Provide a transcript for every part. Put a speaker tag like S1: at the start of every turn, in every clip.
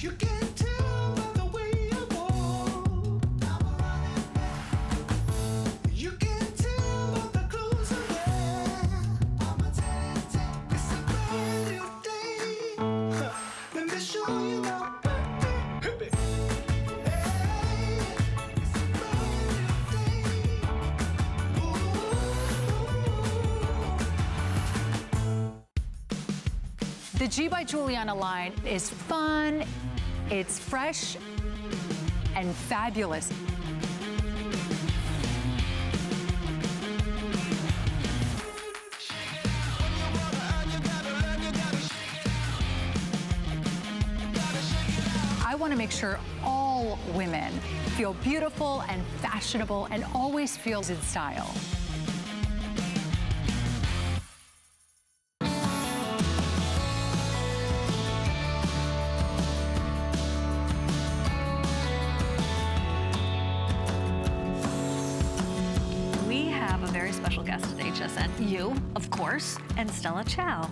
S1: You can tell by the way you walk. You can tell by the clothes I wear. It's a brand new day. Let me show you now. Hey, it's a brand new day.
S2: The G by Juliana line is fun, it's fresh, and fabulous. I want to make sure all women feel beautiful and fashionable and always feels in style.
S3: A very special guest at HSN. You, of course, and Stella Chow.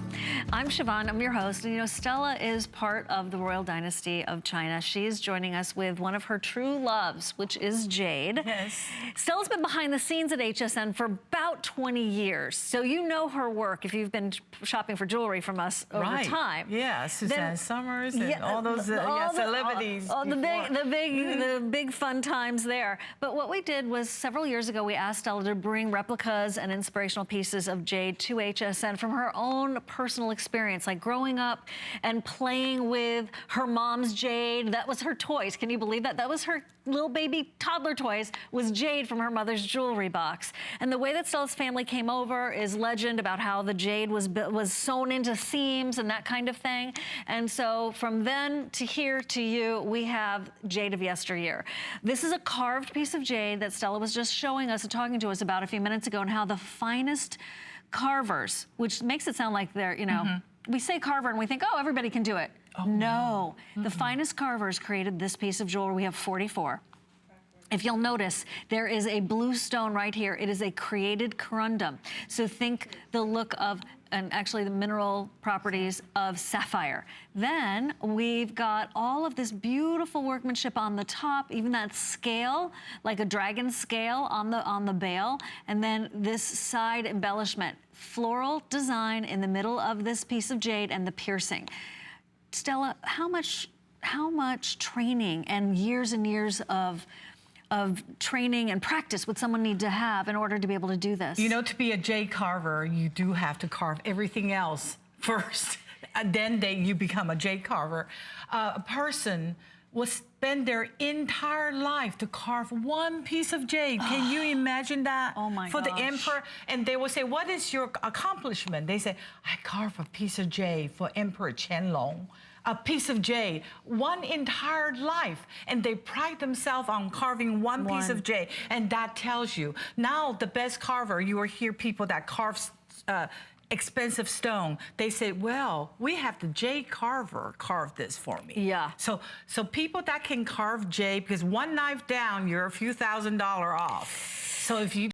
S3: I'm Siobhan, I'm your host, and you know, Stella is part of the royal dynasty of China. She is joining us with one of her true loves, which is jade.
S4: Yes.
S3: Stella's been behind the scenes at HSN for about 20 years, so you know her work if you've been shopping for jewelry from us over time.
S4: Yeah, Suzanne Summers and all those celebrities.
S3: The big fun times there. But what we did was several years ago, we asked Stella to bring replicas and inspirational pieces of jade to HSN from her own personal experience, like growing up and playing with her mom's jade. That was her toys. Can you believe that? That was her little baby toddler toys, was jade from her mother's jewelry box. And the way that Stella's family came over is legend about how the jade was sewn into seams and that kind of thing. And so from then to here to you, we have Jade of Yesteryear. This is a carved piece of jade that Stella was just showing us and talking to us about a few minutes ago, and how the finest carvers, which makes it sound like they're, you know, we say carver and we think, oh, everybody can do it. Oh, no. The finest carvers created this piece of jewelry. We have 44. If you'll notice, there is a blue stone right here. It is a created corundum. So think the look of, and actually the mineral properties of sapphire. Then we've got all of this beautiful workmanship on the top, even that scale, like a dragon scale on the bail, and then this side embellishment, floral design in the middle of this piece of jade and the piercing. Stella, how much training and years of training and practice would someone need to have in order to be able to do this?
S4: You know, to be a jade carver, you do have to carve everything else first, and then you become a jade carver. A person will spend their entire life to carve one piece of jade. Can you imagine that?
S3: Oh my
S4: For
S3: gosh.
S4: the emperor, and they will say, what is your accomplishment? They say, I carve a piece of jade for Emperor Qianlong. A piece of jade, one entire life, and they pride themselves on carving one piece of jade, and that tells you. Now, the best carver, you will hear people that carve expensive stone. They say, well, we have the jade carver carve this for me.
S3: Yeah.
S4: So people that can carve jade, because one knife down, you're a few $1,000s off. So if you